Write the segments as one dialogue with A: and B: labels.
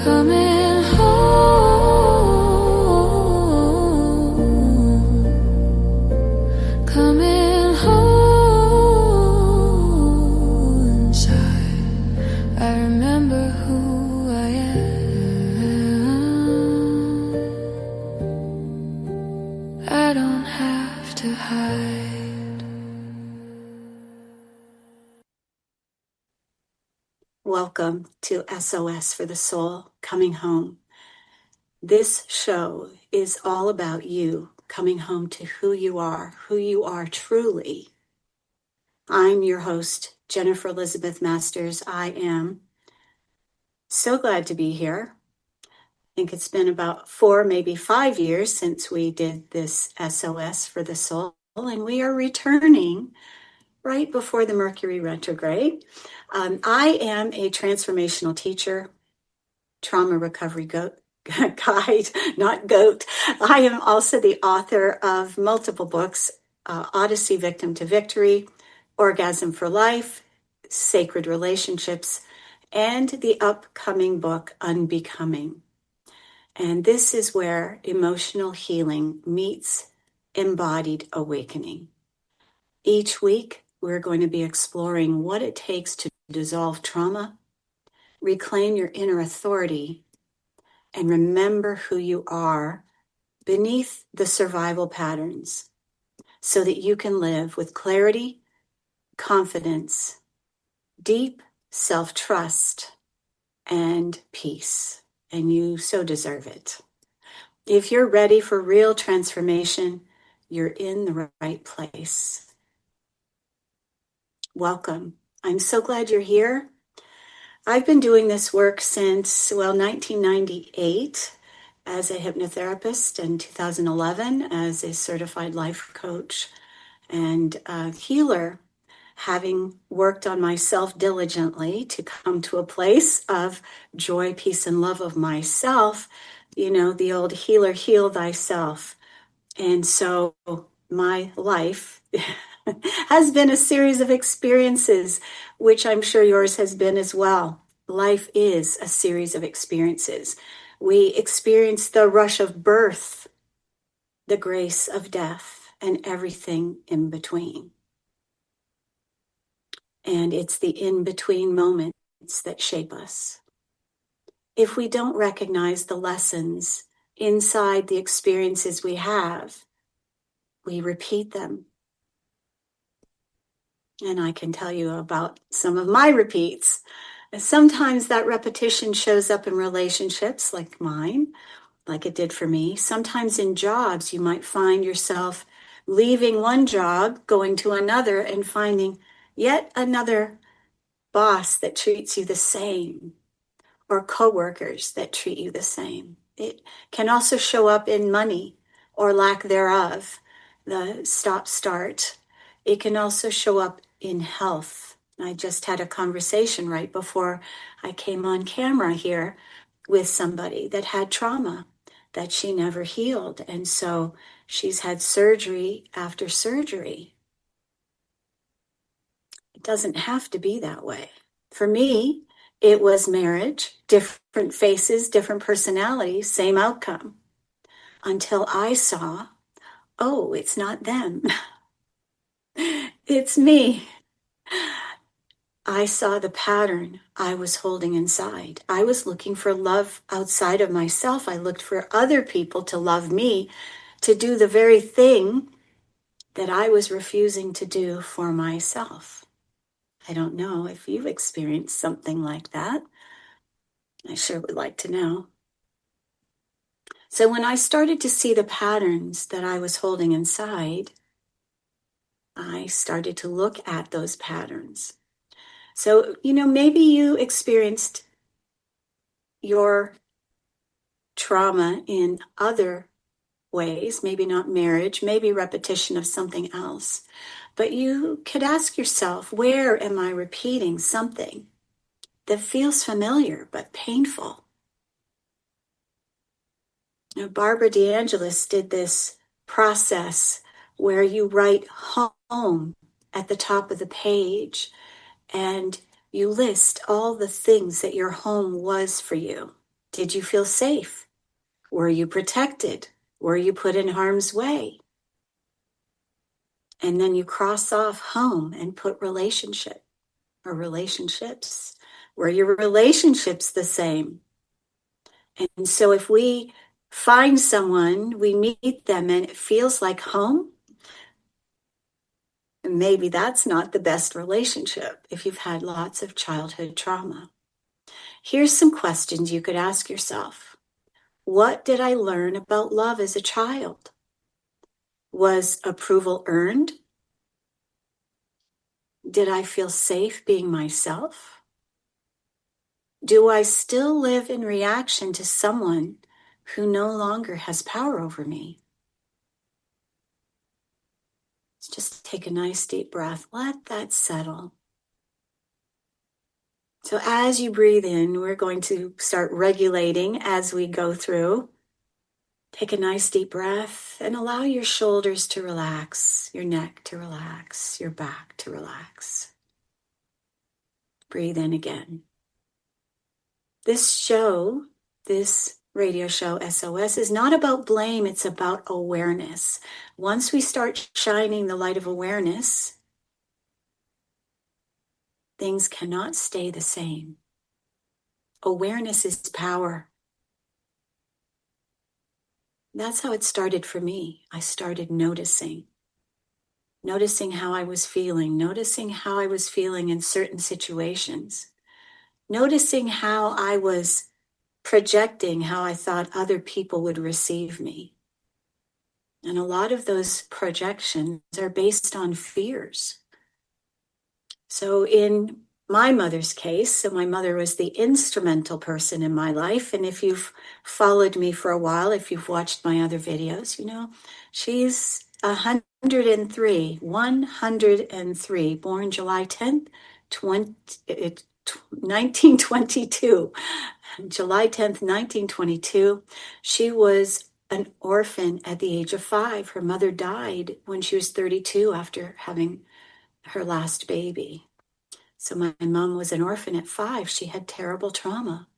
A: Coming home, coming home inside. I remember who I am. I don't have to hide.
B: Welcome to SOS for the Soul, Coming Home. This show is all about you coming home to who you are truly. I'm your host, Jennifer Elizabeth Masters. I am so glad to be here. I think it's been about 4, maybe 5 years since we did this SOS for the Soul, and we are returning right before the Mercury retrograde. I am a transformational teacher, trauma recovery guide, not goat. I am also the author of multiple books, Odyssey, Victim to Victory, Orgasm for Life, Sacred Relationships, and the upcoming book, Unbecoming. And this is where emotional healing meets embodied awakening. Each week, we're going to be exploring what it takes to dissolve trauma, reclaim your inner authority, and remember who you are beneath the survival patterns so that you can live with clarity, confidence, deep self-trust, and peace. And you so deserve it. If you're ready for real transformation, you're in the right place. Welcome. I'm so glad you're here. I've been doing this work since, 1998 as a hypnotherapist, and 2011 as a certified life coach and healer, having worked on myself diligently to come to a place of joy, peace, and love of myself. You know, the old healer, heal thyself. And so my life has been a series of experiences, which I'm sure yours has been as well. Life is a series of experiences. We experience the rush of birth, the grace of death, and everything in between. And it's the in-between moments that shape us. If we don't recognize the lessons inside the experiences we have, we repeat them. And I can tell you about some of my repeats. Sometimes that repetition shows up in relationships like mine, like it did for me. Sometimes in jobs, you might find yourself leaving one job, going to another, and finding yet another boss that treats you the same, or coworkers that treat you the same. It can also show up in money or lack thereof, the stop-start. It can also show up in health. I just had a conversation right before I came on camera here with somebody that had trauma that she never healed. And so she's had surgery after surgery. It doesn't have to be that way. For me, it was marriage, different faces, different personalities, same outcome. Until I saw, oh, it's not them. It's me. I saw the pattern I was holding inside. I was looking for love outside of myself. I looked for other people to love me, to do the very thing that I was refusing to do for myself. I don't know if you've experienced something like that. I sure would like to know. So when I started to see the patterns that I was holding inside, I started to look at those patterns. So, maybe you experienced your trauma in other ways, maybe not marriage, maybe repetition of something else. But you could ask yourself, where am I repeating something that feels familiar but painful? Barbara DeAngelis did this process where you write home at the top of the page and you list all the things that your home was for you. Did you feel safe? Were you protected? Were you put in harm's way? And then you cross off home and put relationship or relationships. Were your relationships the same? And so if we find someone, we meet them and it feels like home, maybe that's not the best relationship if you've had lots of childhood trauma. Here's some questions you could ask yourself. What did I learn about love as a child? Was approval earned? Did I feel safe being myself? Do I still live in reaction to someone who no longer has power over me? Let's just take a nice deep breath. Let that settle. So as you breathe in, we're going to start regulating as we go through. Take a nice deep breath and allow your shoulders to relax, your neck to relax, your back to relax. Breathe in again. This radio show, SOS, is not about blame, it's about awareness. Once we start shining the light of awareness, things cannot stay the same. Awareness is power. That's how it started for me. I started noticing how I was feeling, noticing how I was feeling in certain situations, noticing how I was projecting how I thought other people would receive me. And a lot of those projections are based on fears. So in my mother's case, so my mother was the instrumental person in my life. And if you've followed me for a while, if you've watched my other videos, you know, she's 103, born July 10th, 1922. July 10th, 1922. She was an orphan at the age of 5. Her mother died when she was 32 after having her last baby. So my mom was an orphan at 5. She had terrible trauma.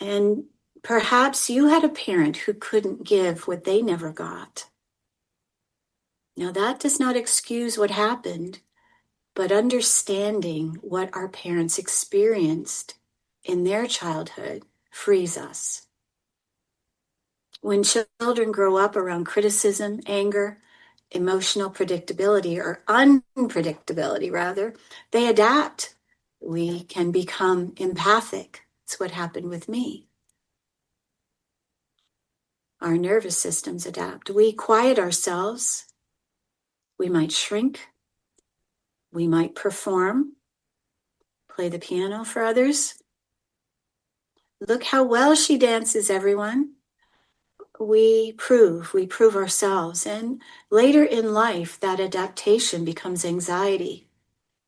B: And perhaps you had a parent who couldn't give what they never got. Now that does not excuse what happened, but understanding what our parents experienced in their childhood frees us. When children grow up around criticism, anger, emotional predictability, or unpredictability rather, they adapt. We can become empathic. It's what happened with me. Our nervous systems adapt. We quiet ourselves. We might shrink. We might perform, play the piano for others. Look how well she dances, everyone. We prove ourselves. And later in life, that adaptation becomes anxiety.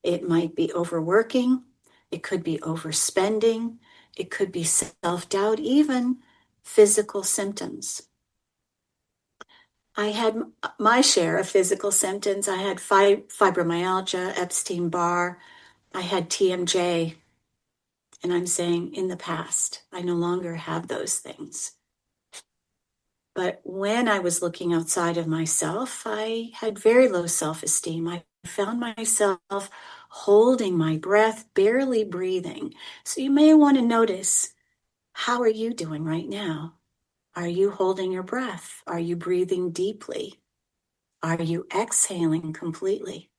B: It might be overworking. It could be overspending. It could be self-doubt, even physical symptoms. I had my share of physical symptoms. I had fibromyalgia, Epstein-Barr. I had TMJ. And I'm saying in the past, I no longer have those things. But when I was looking outside of myself, I had very low self-esteem. I found myself holding my breath, barely breathing. So you may want to notice, how are you doing right now? Are you holding your breath? Are you breathing deeply? Are you exhaling completely?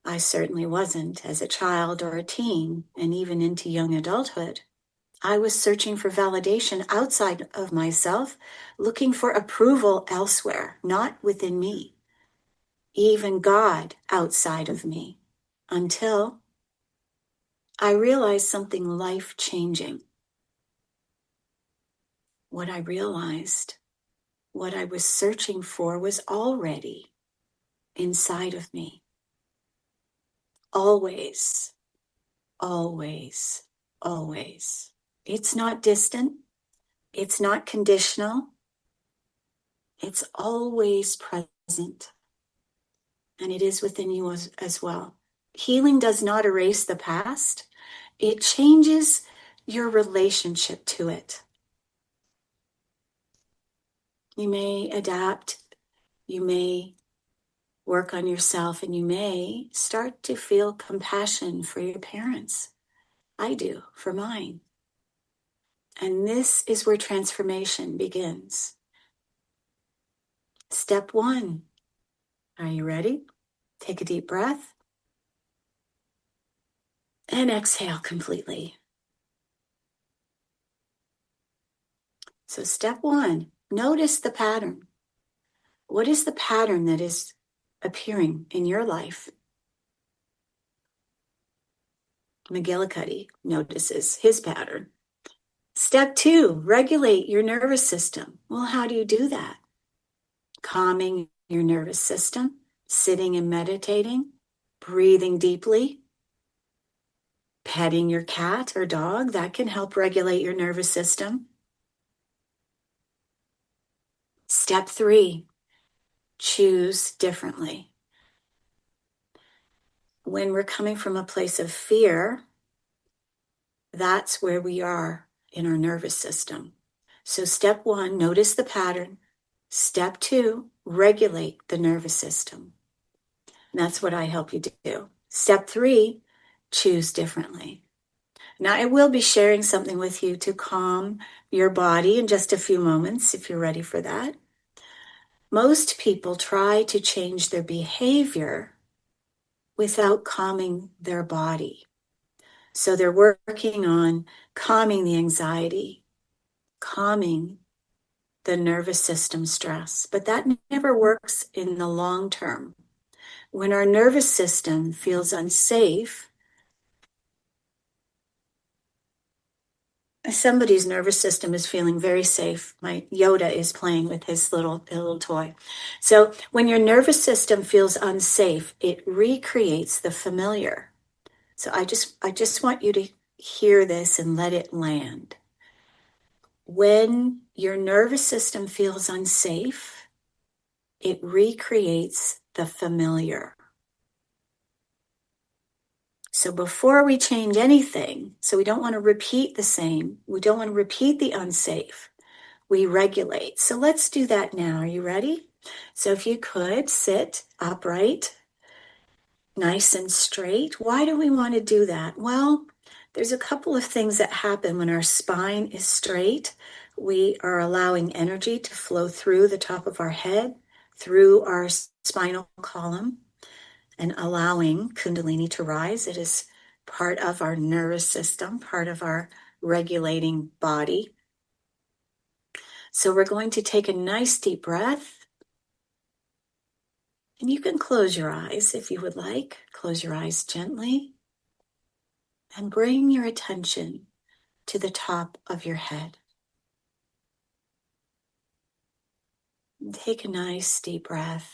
B: I certainly wasn't as a child or a teen, and even into young adulthood. I was searching for validation outside of myself, looking for approval elsewhere, not within me, even God outside of me, until I realized something life-changing. What I realized, what I was searching for was already inside of me. Always, always, always. It's not distant. It's not conditional. It's always present. And it is within you as well. Healing does not erase the past. it changes your relationship to it. You may adapt, you may work on yourself, and you may start to feel compassion for your parents. I do for mine. And this is where transformation begins. Step 1. Are you ready? Take a deep breath and exhale completely. So step 1, notice the pattern. What is the pattern that is appearing in your life? McGillicuddy notices his pattern. Step 2, regulate your nervous system. Well, how do you do that? Calming your nervous system, sitting and meditating, breathing deeply, petting your cat or dog, that can help regulate your nervous system. Step 3, choose differently. When we're coming from a place of fear, that's where we are in our nervous system. So step 1, notice the pattern. Step 2, regulate the nervous system. And that's what I help you do. Step 3, choose differently. Now, I will be sharing something with you to calm your body in just a few moments, if you're ready for that. Most people try to change their behavior without calming their body. So they're working on calming the anxiety, calming the nervous system stress, but that never works in the long term. When our nervous system feels unsafe, somebody's nervous system is feeling very safe. My Yoda is playing with his little toy. So when your nervous system feels unsafe, it recreates the familiar. So I just want you to hear this and let it land. When your nervous system feels unsafe, it recreates the familiar. So before we change anything, so we don't want to repeat the same, we don't want to repeat the unsafe, we regulate. So let's do that now. Are you ready? So if you could sit upright, nice and straight. Why do we want to do that? Well, there's a couple of things that happen when our spine is straight. We are allowing energy to flow through the top of our head, through our spinal column, and allowing Kundalini to rise. It is part of our nervous system, part of our regulating body. So we're going to take a nice deep breath. And you can close your eyes if you would like. Close your eyes gently. And bring your attention to the top of your head. And take a nice deep breath.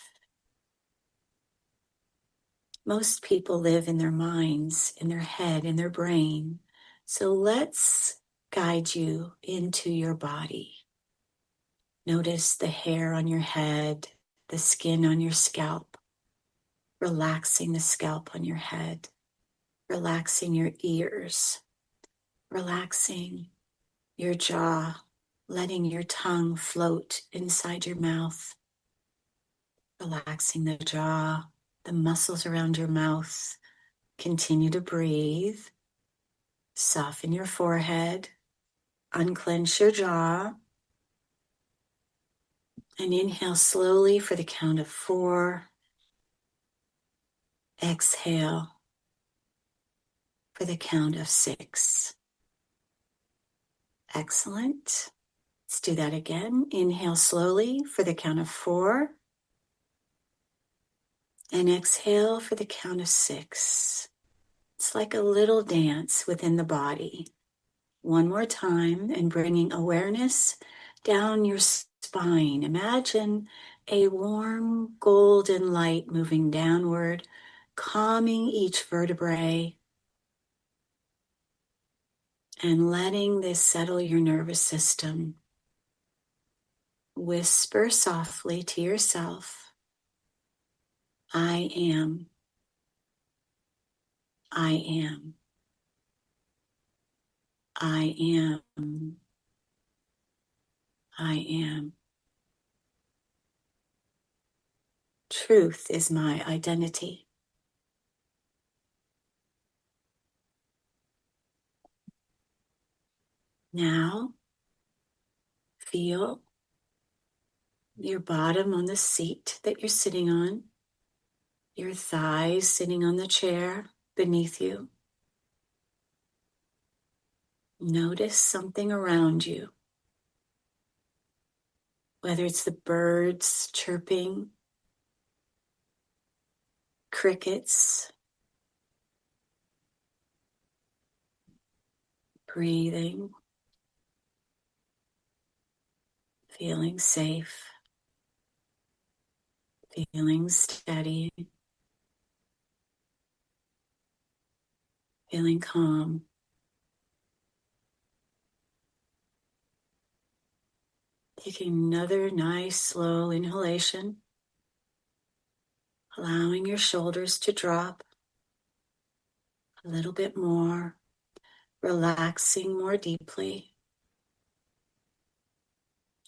B: Most people live in their minds, in their head, in their brain. So let's guide you into your body. Notice the hair on your head, the skin on your scalp, relaxing the scalp on your head, relaxing your ears, relaxing your jaw, letting your tongue float inside your mouth, relaxing the jaw, the muscles around your mouth. Continue to breathe. Soften your forehead, unclench your jaw, and inhale slowly for the count of 4. Exhale for the count of 6. Excellent. Let's do that again. Inhale slowly for the count of 4. And exhale for the count of 6. It's like a little dance within the body. One more time, and bringing awareness down your spine. Imagine a warm golden light moving downward, calming each vertebrae, and letting this settle your nervous system. Whisper softly to yourself, I am. I am. I am. I am. Truth is my identity. Now, feel your bottom on the seat that you're sitting on, your thighs sitting on the chair beneath you. Notice something around you, whether it's the birds chirping, crickets, breathing, feeling safe, feeling steady, feeling calm. Taking another nice slow inhalation, allowing your shoulders to drop a little bit more, relaxing more deeply,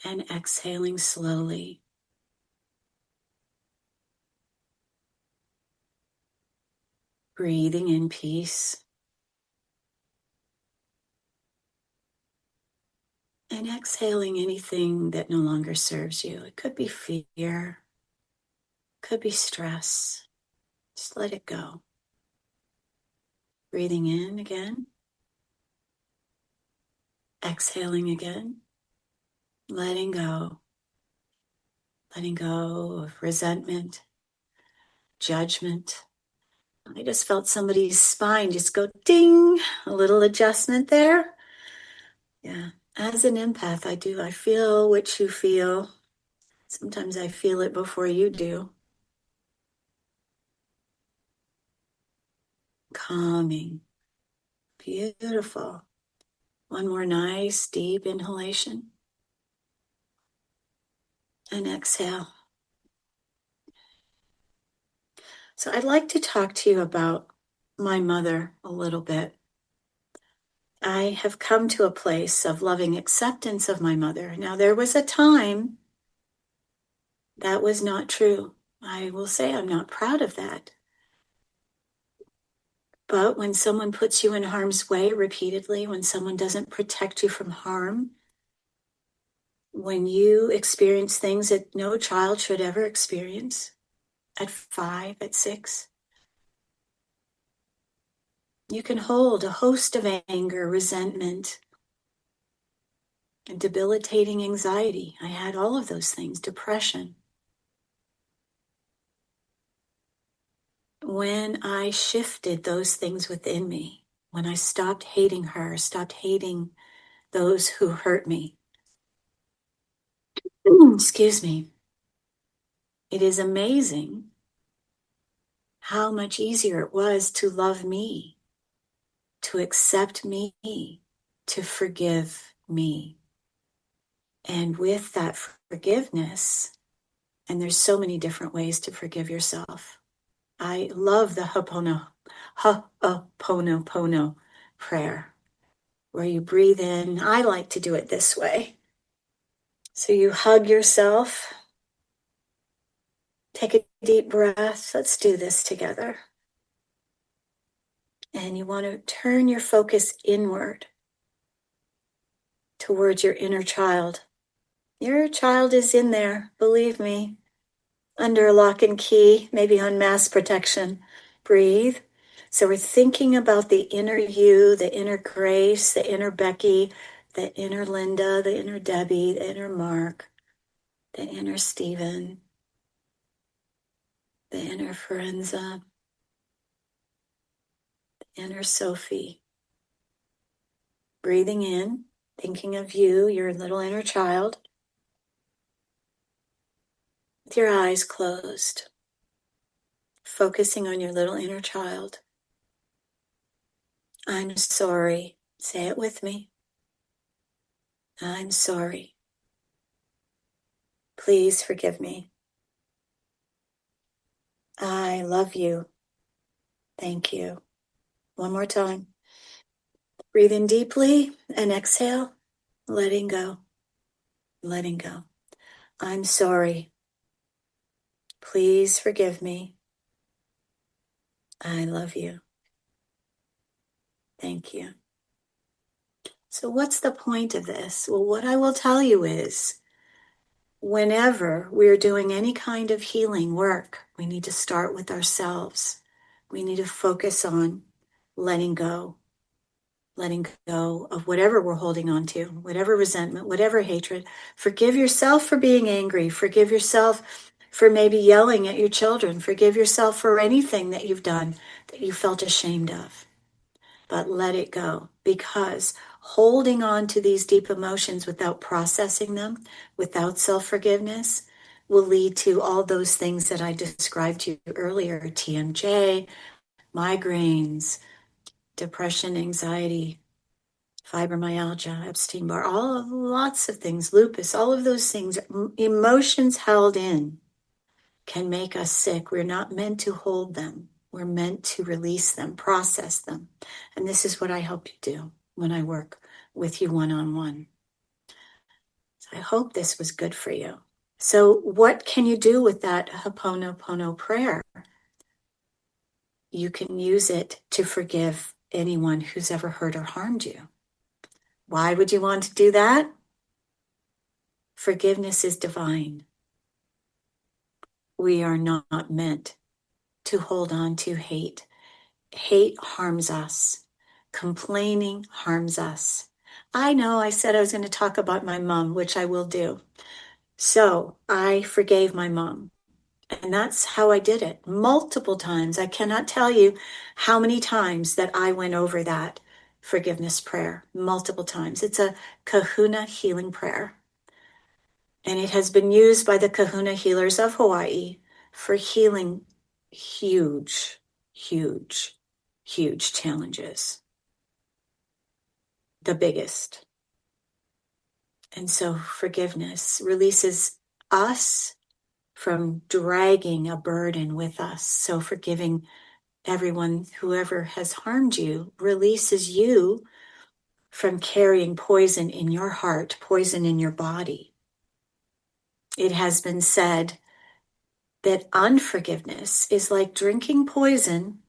B: and exhaling slowly. Breathing in peace and exhaling anything that no longer serves you. It could be fear, could be stress. Just let it go. Breathing in again, exhaling again, letting go of resentment, judgment. I just felt somebody's spine just go ding, a little adjustment there. Yeah, as an empath, I feel what you feel. Sometimes I feel it before you do. Calming, beautiful. One more nice deep inhalation and exhale. So I'd like to talk to you about my mother a little bit. I have come to a place of loving acceptance of my mother. Now, there was a time that was not true. I will say I'm not proud of that. But when someone puts you in harm's way repeatedly, when someone doesn't protect you from harm, when you experience things that no child should ever experience at 5, at 6, you can hold a host of anger, resentment, and debilitating anxiety. I had all of those things, depression. When I shifted those things within me, when I stopped hating her, stopped hating those who hurt me, excuse me, it is amazing how much easier it was to love me, to accept me, to forgive me. And with that forgiveness, and there's so many different ways to forgive yourself. I love the Ho'oponopono prayer, where you breathe in. I like to do it this way. So you hug yourself, take a deep breath. Let's do this together. And you want to turn your focus inward towards your inner child. Your child is in there, believe me, under lock and key, maybe on mass protection. Breathe. So we're thinking about the inner you, the inner Grace, the inner Becky, the inner Linda, the inner Debbie, the inner Mark, the inner Stephen, the inner Forenza, the inner Sophie. Breathing in, thinking of you, your little inner child, with your eyes closed, focusing on your little inner child. I'm sorry. Say it with me. I'm sorry. Please forgive me. I love you. Thank you. One more time. Breathe in deeply and exhale, letting go, letting go. I'm sorry. Please forgive me. I love you. Thank you. So what's the point of this? Well, what I will tell you is whenever we're doing any kind of healing work, we need to start with ourselves. We need to focus on letting go of whatever we're holding on to, whatever resentment, whatever hatred. Forgive yourself for being angry. Forgive yourself for maybe yelling at your children. Forgive yourself for anything that you've done that you felt ashamed of. But let it go, because holding on to these deep emotions without processing them, without self-forgiveness, will lead to all those things that I described to you earlier: TMJ, migraines, depression, anxiety, fibromyalgia, Epstein-Barr, lots of things, lupus, all of those things, emotions held in can make us sick. We're not meant to hold them. We're meant to release them, process them. And this is what I help you do when I work with you one-on-one. So I hope this was good for you. So what can you do with that Ho'oponopono prayer? You can use it to forgive anyone who's ever hurt or harmed you. Why would you want to do that? Forgiveness is divine. We are not meant to hold on to hate. Hate harms us. Complaining harms us. I know I said I was going to talk about my mom, which I will do. So I forgave my mom. And that's how I did it. Multiple times. I cannot tell you how many times that I went over that forgiveness prayer. Multiple times. It's a kahuna healing prayer. And it has been used by the kahuna healers of Hawaii for healing huge, huge, huge challenges. The biggest. And so forgiveness releases us from dragging a burden with us. So forgiving everyone, whoever has harmed you, releases you from carrying poison in your heart, poison in your body. It has been said that unforgiveness is like drinking poison,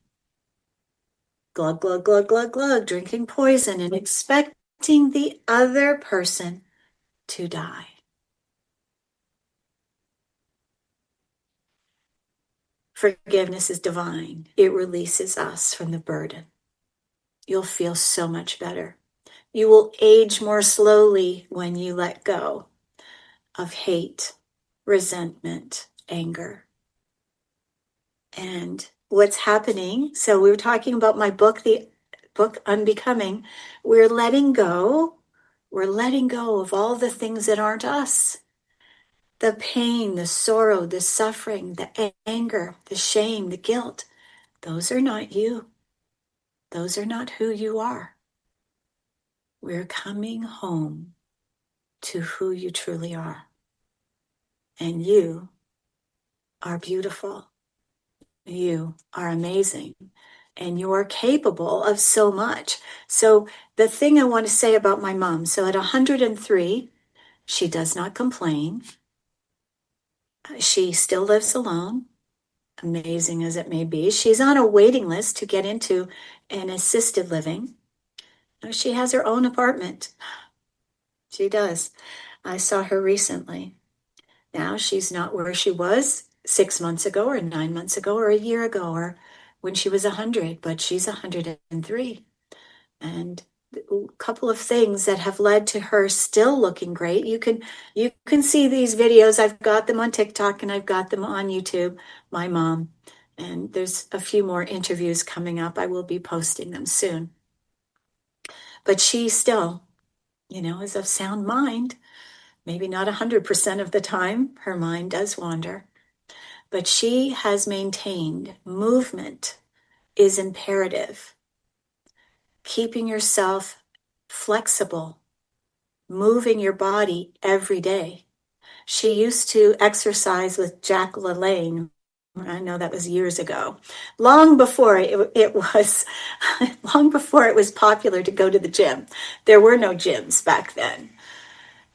B: glug, glug, glug, glug, glug, drinking poison and expecting the other person to die. Forgiveness is divine. It releases us from the burden. You'll feel so much better. You will age more slowly when you let go of hate, resentment, anger. And what's happening, so we were talking about my book, the book Unbecoming. We're letting go of all the things that aren't us. The pain, the sorrow, the suffering, the anger, the shame, the guilt. Those are not you. Those are not who you are. We're coming home to who you truly are. And you are beautiful. You are amazing. And you are capable of so much. So the thing I want to say about my mom, so at 103, she does not complain. She still lives alone, amazing as it may be. She's on a waiting list to get into an assisted living. She has her own apartment. She does. I saw her recently. Now she's not where she was 6 months ago or 9 months ago or a year ago or when she was 100, but she's 103. And a couple of things that have led to her still looking great. You can see these videos. I've got them on TikTok and I've got them on YouTube, my mom. And there's a few more interviews coming up. I will be posting them soon. But she still, is of sound mind. Maybe not 100% of the time. Her mind does wander. But she has maintained movement is imperative. Keeping yourself flexible, moving your body every day. She used to exercise with Jack LaLanne, I know that was years ago, long before it was, long before it was popular to go to the gym. There were no gyms back then.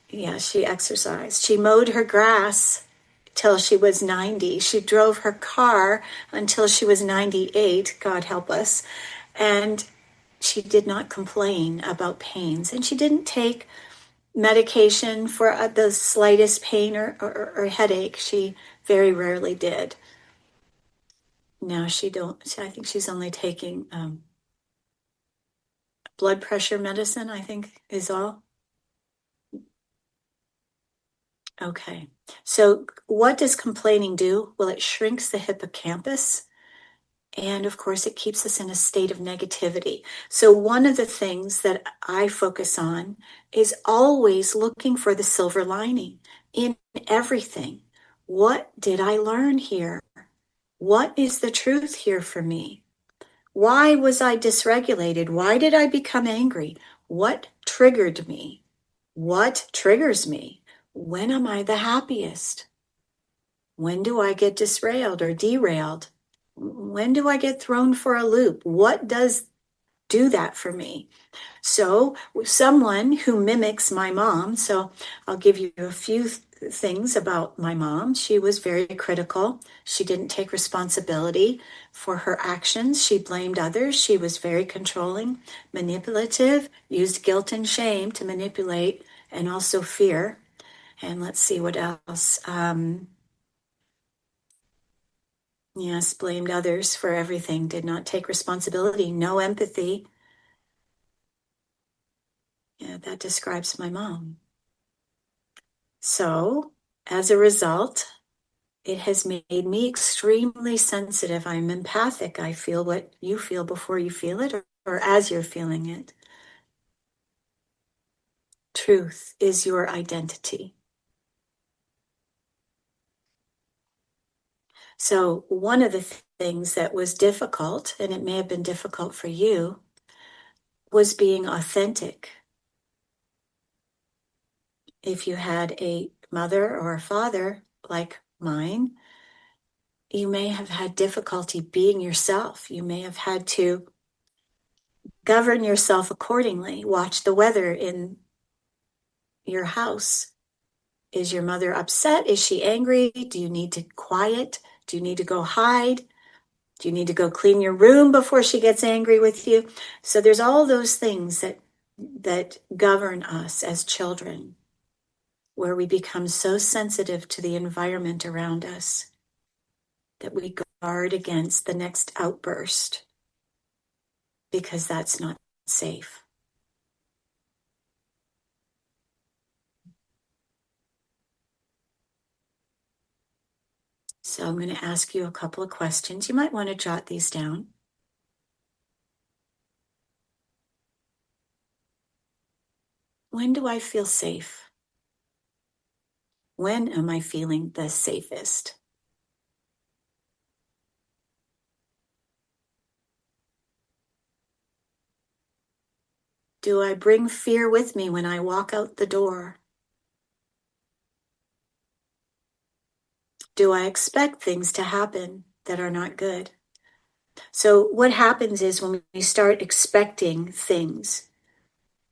B: Yeah, she exercised. She mowed her grass till she was 90. She drove her car until she was 98, God help us. And she did not complain about pains. And she didn't take medication for the slightest pain or headache. She very rarely did. Now she don't, I think she's only taking blood pressure medicine, I think is all. Okay. So what does complaining do? Well, it shrinks the hippocampus. And of course, it keeps us in a state of negativity. So one of the things that I focus on is always looking for the silver lining in everything. What did I learn here? What is the truth here for me? Why was I dysregulated? Why did I become angry? What triggered me? What triggers me? When am I the happiest? When do I get disrailed or derailed? When do I get thrown for a loop? What does do that for me? So, someone who mimics my mom, so I'll give you a few things about my mom. She was very critical. She didn't take responsibility for her actions. She blamed others. She was very controlling, manipulative, used guilt and shame to manipulate, and also fear. And let's see what else. Yes, blamed others for everything, did not take responsibility, no empathy. Yeah, that describes my mom. So, as a result, it has made me extremely sensitive. I'm empathic. I feel what you feel before you feel it or as you're feeling it. Truth is your identity. So, one of the things that was difficult, and it may have been difficult for you, was being authentic. If you had a mother or a father like mine, you may have had difficulty being yourself. You may have had to govern yourself accordingly. Watch the weather in your house. Is your mother upset? Is she angry? Do you need to quiet? Do you need to go hide? Do you need to go clean your room before she gets angry with you? So there's all those things that govern us as children, where we become so sensitive to the environment around us that we guard against the next outburst because that's not safe. So I'm going to ask you a couple of questions. You might want to jot these down. When do I feel safe? When am I feeling the safest? Do I bring fear with me when I walk out the door? Do I expect things to happen that are not good? So what happens is when we start expecting things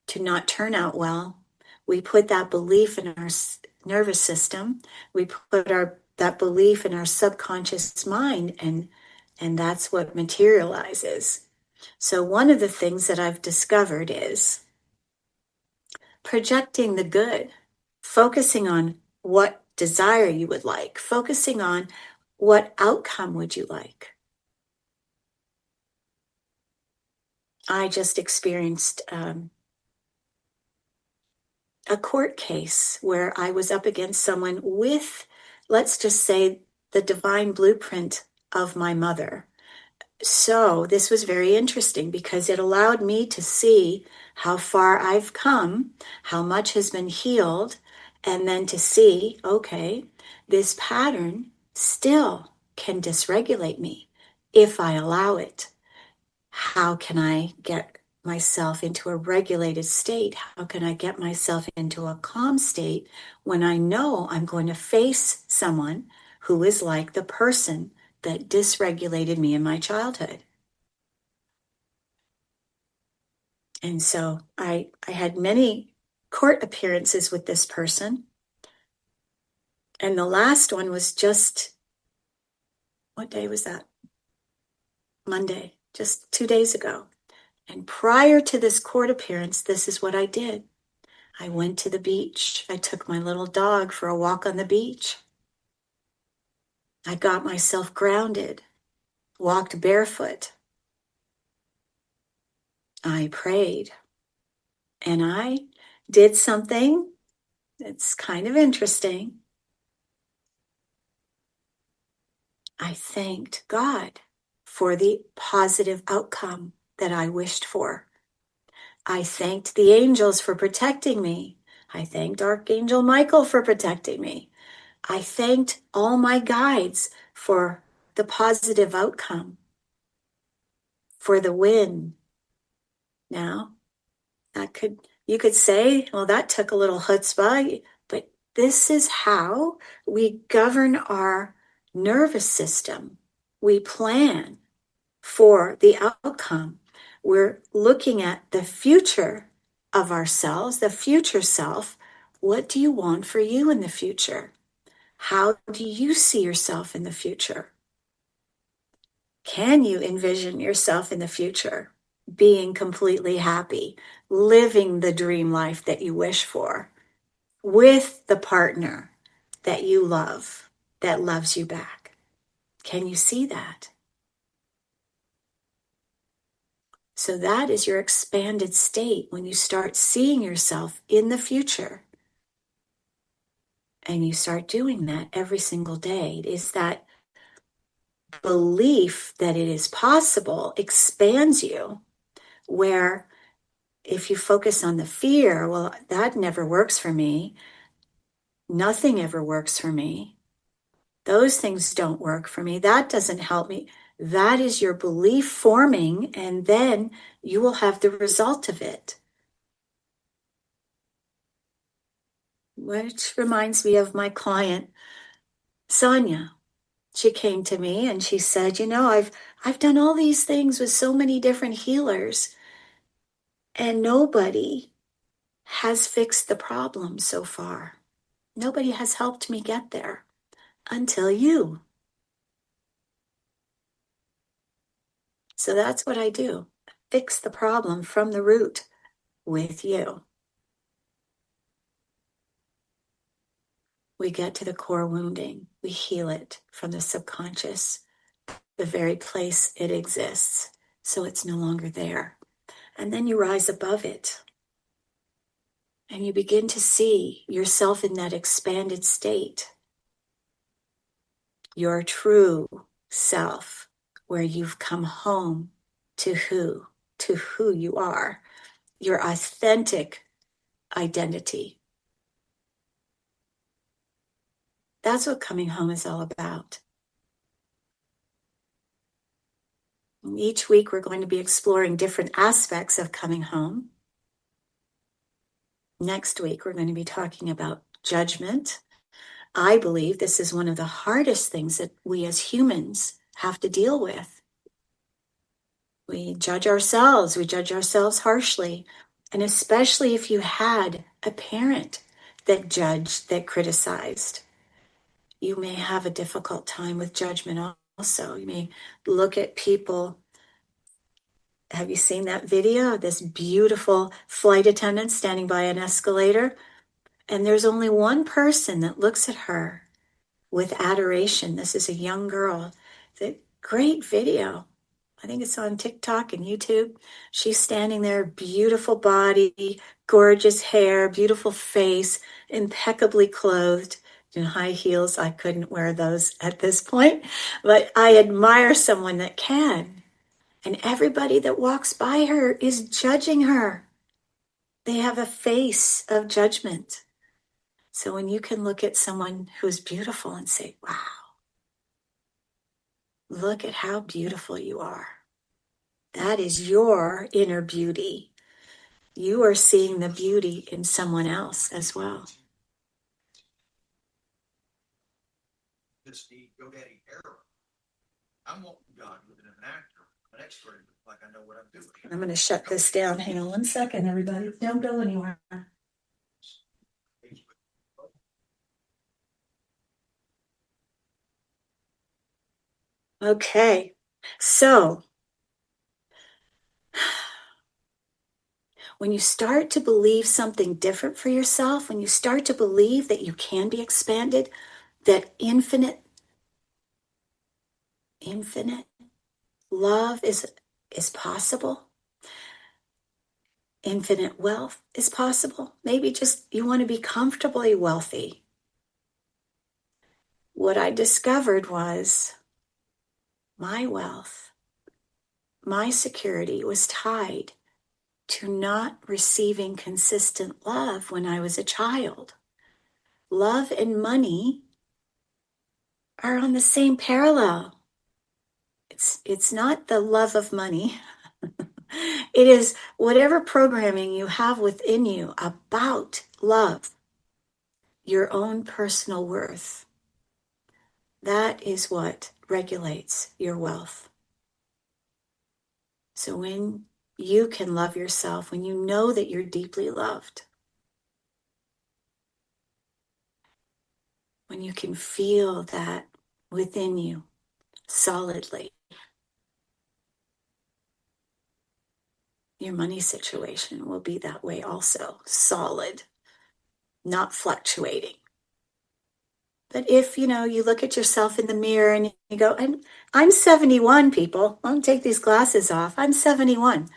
B: to not turn out well, we put that belief in our nervous system. We put that belief in our subconscious mind, and that's what materializes. So one of the things that I've discovered is projecting the good, focusing on what desire you would like, focusing on what outcome would you like. I just experienced a court case where I was up against someone with, let's just say, the divine blueprint of my mother. So this was very interesting because it allowed me to see how far I've come, how much has been healed, and then to see, okay, this pattern still can dysregulate me if I allow it. How can I get myself into a regulated state? How can I get myself into a calm state when I know I'm going to face someone who is like the person that dysregulated me in my childhood. And so I had many court appearances with this person. And the last one was just, what day was that? Monday, just 2 days ago. And prior to this court appearance, this is what I did. I went to the beach. I took my little dog for a walk on the beach. I got myself grounded, walked barefoot. I prayed. And I did something that's kind of interesting. I thanked God for the positive outcome that I wished for. I thanked the angels for protecting me. I thanked Archangel Michael for protecting me. I thanked all my guides for the positive outcome, for the win. Now, you could say, well, that took a little chutzpah, but this is how we govern our nervous system. We plan for the outcome. We're looking at the future of ourselves, the future self. What do you want for you in the future? How do you see yourself in the future? Can you envision yourself in the future being completely happy, living the dream life that you wish for, with the partner that you love, that loves you back? Can you see that? So that is your expanded state when you start seeing yourself in the future. And you start doing that every single day. It is that belief that it is possible expands you, where if you focus on the fear, well, that never works for me. Nothing ever works for me. Those things don't work for me. That doesn't help me. That is your belief forming, and then you will have the result of it. Which reminds me of my client, Sonia. She came to me and she said, I've done all these things with so many different healers, and nobody has fixed the problem so far. Nobody has helped me get there until you. So that's what I do. Fix the problem from the root with you. We get to the core wounding. We heal it from the subconscious, the very place it exists, so it's no longer there. And then you rise above it. And you begin to see yourself in that expanded state. Your true self, where you've come home to who you are, your authentic identity. That's what coming home is all about. And each week we're going to be exploring different aspects of coming home. Next week we're going to be talking about judgment. I believe this is one of the hardest things that we as humans have to deal with. We judge ourselves harshly. And especially if you had a parent that judged, that criticized, you may have a difficult time with judgment also. You may look at people. Have you seen that video of this beautiful flight attendant standing by an escalator? And there's only one person that looks at her with adoration. This is a young girl. It's a great video. I think it's on TikTok and YouTube. She's standing there, beautiful body, gorgeous hair, beautiful face, impeccably clothed in high heels. I couldn't wear those at this point, but I admire someone that can. And everybody that walks by her is judging her. They have a face of judgment. So when you can look at someone who's beautiful and say, wow, look at how beautiful you are. That is your inner beauty. You are seeing the beauty in someone else as well. I'm going to shut this down. Hang on one second, everybody. Don't go anywhere. Okay, so when you start to believe something different for yourself, when you start to believe that you can be expanded, that infinite love is possible, infinite wealth is possible. Maybe just you want to be comfortably wealthy. What I discovered was my wealth, my security was tied to not receiving consistent love when I was a child. Love and money are on the same parallel. It's not the love of money. It is whatever programming you have within you about love, your own personal worth. That is what regulates your wealth. So when you can love yourself, when you know that you're deeply loved, when you can feel that within you solidly, your money situation will be that way also, solid, not fluctuating. But if, you look at yourself in the mirror and you go, I'm 71, people. I'll take these glasses off. I'm 71.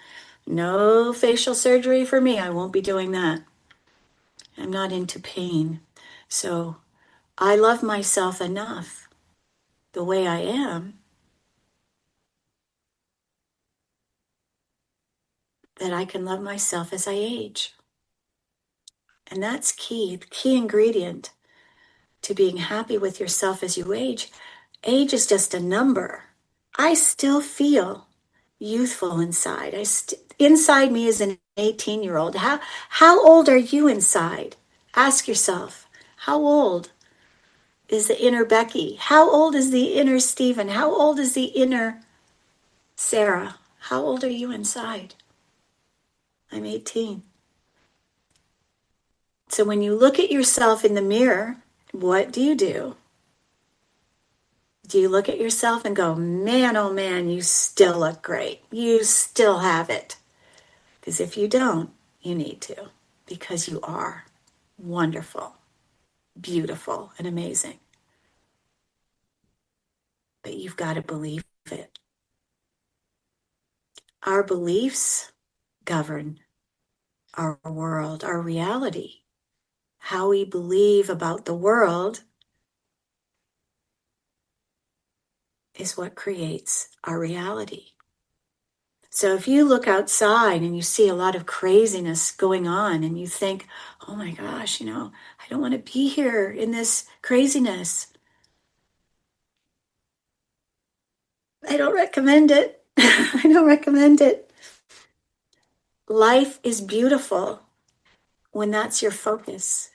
B: No facial surgery for me. I won't be doing that. I'm not into pain. So I love myself enough the way I am that I can love myself as I age. And that's key, the key ingredient to being happy with yourself as you age. Age is just a number. I still feel youthful inside. Inside me is an 18-year-old. How old are you inside? Ask yourself, how old is the inner Becky? How old is the inner Stephen? How old is the inner Sarah? How old are you inside? I'm 18. So when you look at yourself in the mirror, what do? Do you look at yourself and go, man, oh man, you still look great. You still have it. Because if you don't, you need to. Because you are wonderful, beautiful, and amazing. But you've got to believe it. Our beliefs govern our world, our reality. How we believe about the world is what creates our reality. So if you look outside and you see a lot of craziness going on and you think, oh my gosh, I don't want to be here in this craziness. I don't recommend it. I don't recommend it. Life is beautiful when that's your focus.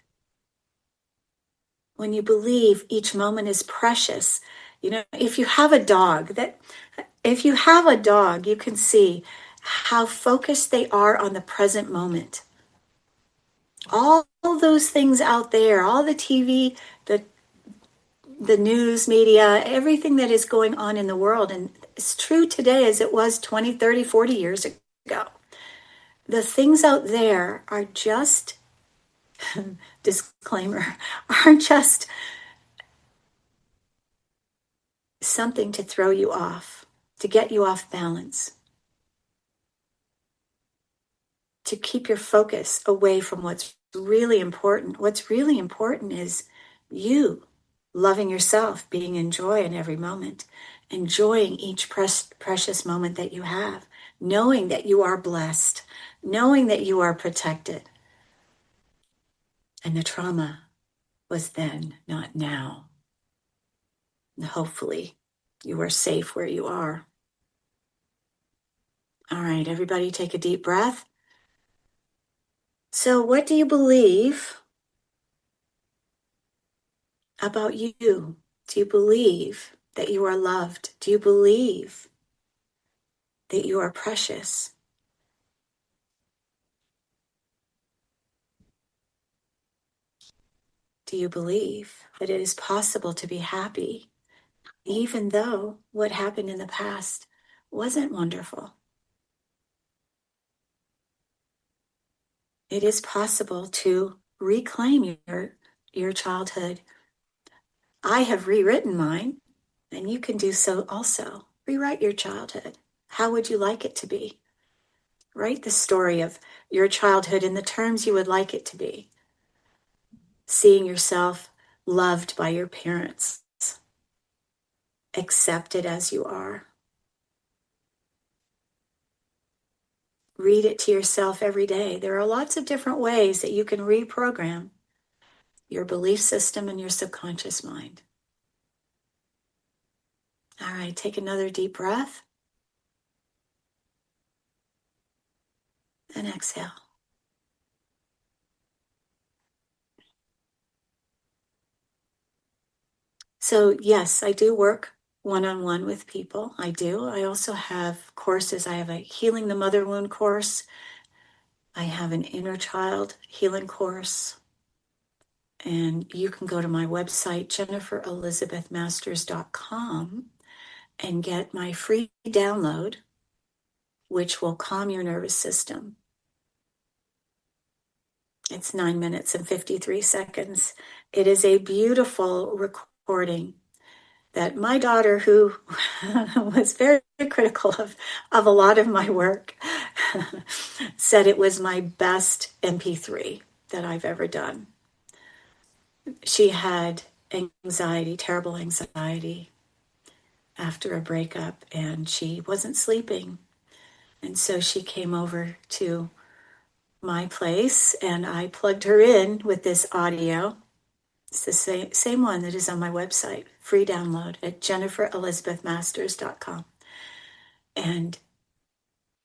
B: When you believe each moment is precious. If you have a dog, you can see how focused they are on the present moment. All those things out there, all the TV, the news media, everything that is going on in the world, and it's true today as it was 20, 30, 40 years ago. The things out there are just, disclaimer, are just something to throw you off, to get you off balance, to keep your focus away from what's really important. What's really important is you loving yourself, being in joy in every moment, enjoying each precious moment that you have, knowing that you are blessed, knowing that you are protected. And the trauma was then, not now. And hopefully you are safe where you are. All right, everybody take a deep breath. So what do you believe about you? Do you believe that you are loved? Do you believe that you are precious? Do you believe that it is possible to be happy, even though what happened in the past wasn't wonderful? It is possible to reclaim your childhood. I have rewritten mine, and you can do so also. Rewrite your childhood. How would you like it to be? Write the story of your childhood in the terms you would like it to be. Seeing yourself loved by your parents, accepted as you are. Read it to yourself every day. There are lots of different ways that you can reprogram your belief system and your subconscious mind. All right, take another deep breath and exhale. So, yes, I do work one-on-one with people. I do. I also have courses. I have a Healing the Mother Wound course. I have an Inner Child Healing course. And you can go to my website, jenniferelizabethmasters.com, and get my free download, which will calm your nervous system. It's 9 minutes and 53 seconds. It is a beautiful recording that my daughter, who was very critical of a lot of my work, said it was my best MP3 that I've ever done. She had anxiety, terrible anxiety after a breakup, and she wasn't sleeping. And so she came over to my place, and I plugged her in with this audio. It's the same one that is on my website, free download at jenniferelizabethmasters.com. And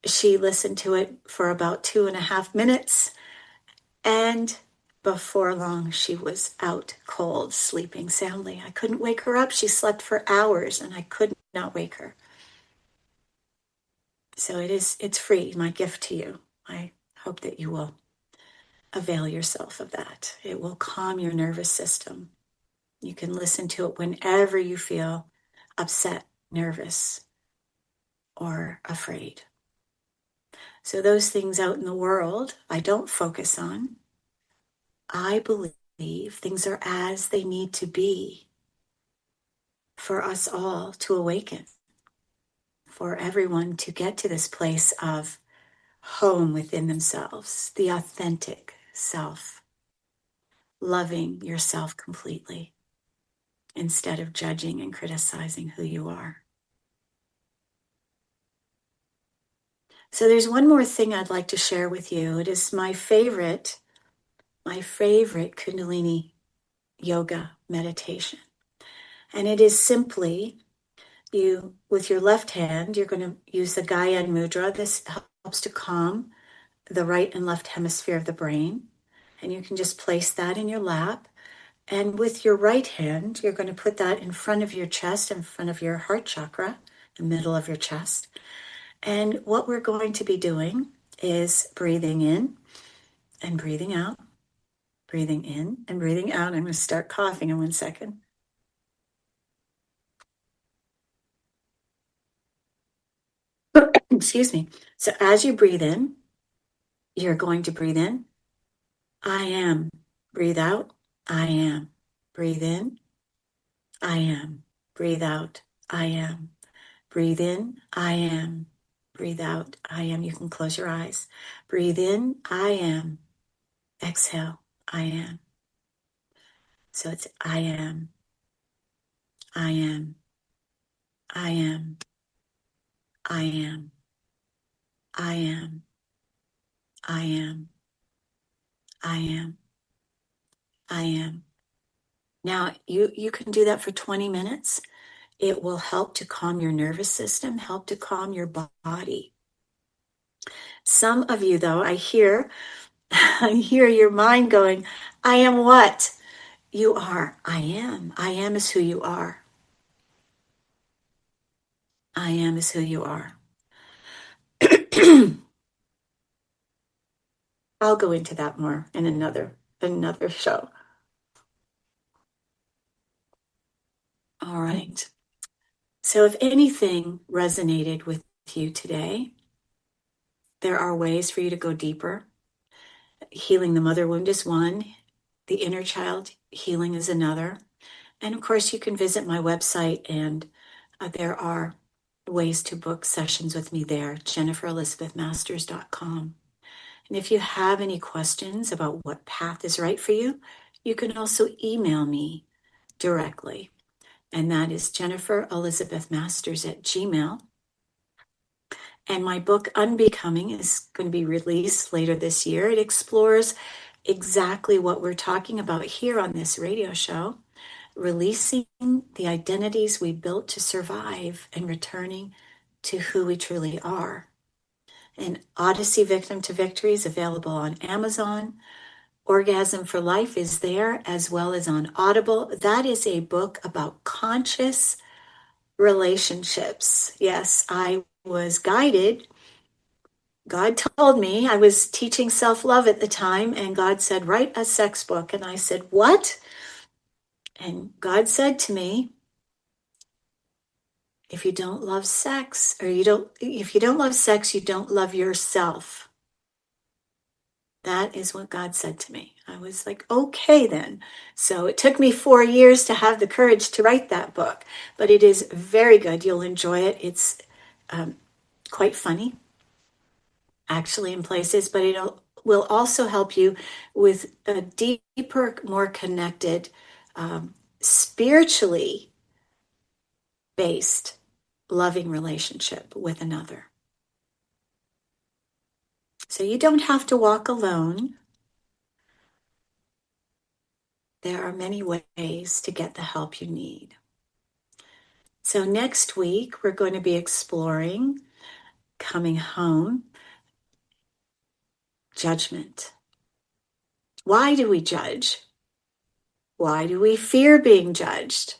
B: she listened to it for about 2.5 minutes, and before long, she was out cold, sleeping soundly. I couldn't wake her up. She slept for hours, and I could not wake her. So it's free, my gift to you. I hope that you will avail yourself of that. It will calm your nervous system. You can listen to it whenever you feel upset, nervous, or afraid. So those things out in the world, I don't focus on. I believe things are as they need to be for us all to awaken, for everyone to get to this place of home within themselves, the authentic self, loving yourself completely instead of judging and criticizing who you are. So there's one more thing I'd like to share with you. It is my favorite Kundalini yoga meditation. And it is simply you, with your left hand, you're going to use the Gyan Mudra. This helps to calm the right and left hemisphere of the brain. And you can just place that in your lap. And with your right hand, you're going to put that in front of your chest, in front of your heart chakra, the middle of your chest. And what we're going to be doing is breathing in and breathing out, breathing in and breathing out. I'm going to start coughing in 1 second. Excuse me. So as you breathe in, you're going to breathe in, I am. Breathe out, I am. Breathe in, I am. Breathe out, I am. Breathe in, I am. Breathe out, I am. You can close your eyes. Breathe in, I am. Exhale, I am. So it's I am. I am. I am. I am. I am. I am. I am. I am. Now, you can do that for 20 minutes. It will help to calm your nervous system, help to calm your body. Some of you, though, I hear your mind going, I am what? You are. I am. I am is who you are. I am is who you are. I'll go into that more in another show. All right. So if anything resonated with you today, there are ways for you to go deeper. Healing the mother wound is one. The inner child healing is another. And of course, you can visit my website, and there are ways to book sessions with me there, jenniferelizabethmasters.com. And if you have any questions about what path is right for you, you can also email me directly. And that is jenniferelizabethmasters@gmail.com. And my book, Unbecoming, is going to be released later this year. It explores exactly what we're talking about here on this radio show, releasing the identities we built to survive and returning to who we truly are. And Odyssey Victim to Victory is available on Amazon. Orgasm for Life is there, as well as on Audible. That is a book about conscious relationships. Yes, I was guided. God told me, I was teaching self-love at the time, and God said, write a sex book. And I said, what? And God said to me, if you don't love sex, if you don't love sex, you don't love yourself. That is what God said to me. I was like, okay then. So it took me 4 years to have the courage to write that book, but it is very good. You'll enjoy it. It's quite funny, actually, in places, but it will also help you with a deeper, more connected, spiritually based, loving relationship with another. So you don't have to walk alone. There are many ways to get the help you need. So next week, we're going to be exploring coming home, judgment. Why do we judge? Why do we fear being judged?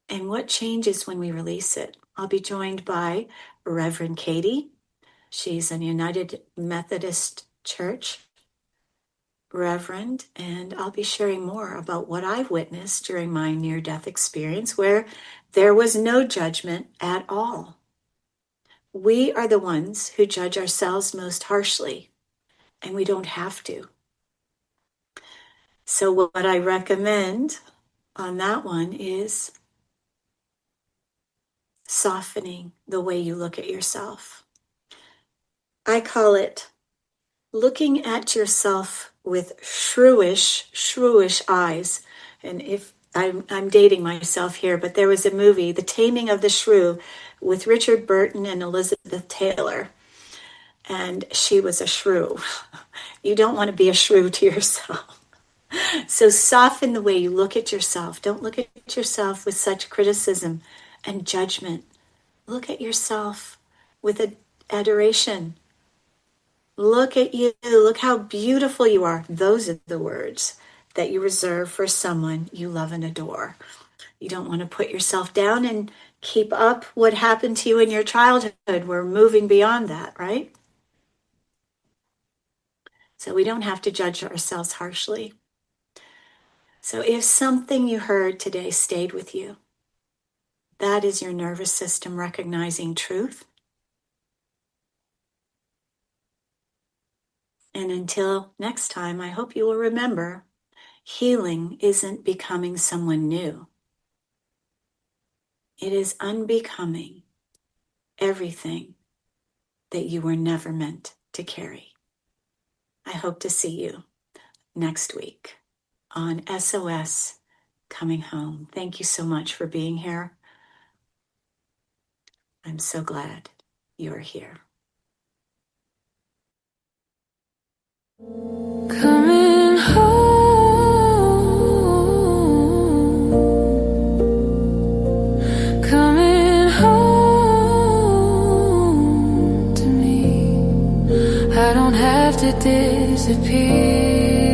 B: And what changes when we release it? I'll be joined by Reverend Katie. She's an United Methodist Church Reverend, and I'll be sharing more about what I've witnessed during my near-death experience, where there was no judgment at all. We are the ones who judge ourselves most harshly, and we don't have to. So what I recommend on that one is softening the way you look at yourself. I call it looking at yourself with shrewish eyes. And if I'm dating myself here, but there was a movie, The Taming of the Shrew, with Richard Burton and Elizabeth Taylor. And she was a shrew. You don't want to be a shrew to yourself. So soften the way you look at yourself. Don't look at yourself with such criticism and judgment. Look at yourself with adoration. Look at you. Look how beautiful you are. Those are the words that you reserve for someone you love and adore. You don't want to put yourself down and keep up what happened to you in your childhood. We're moving beyond that, right? So we don't have to judge ourselves harshly. So if something you heard today stayed with you, that is your nervous system recognizing truth. And until next time, I hope you will remember, healing isn't becoming someone new. It is unbecoming everything that you were never meant to carry. I hope to see you next week on SOS Coming Home. Thank you so much for being here. I'm so glad you're here.
A: Coming home, coming home to me. I don't have to disappear.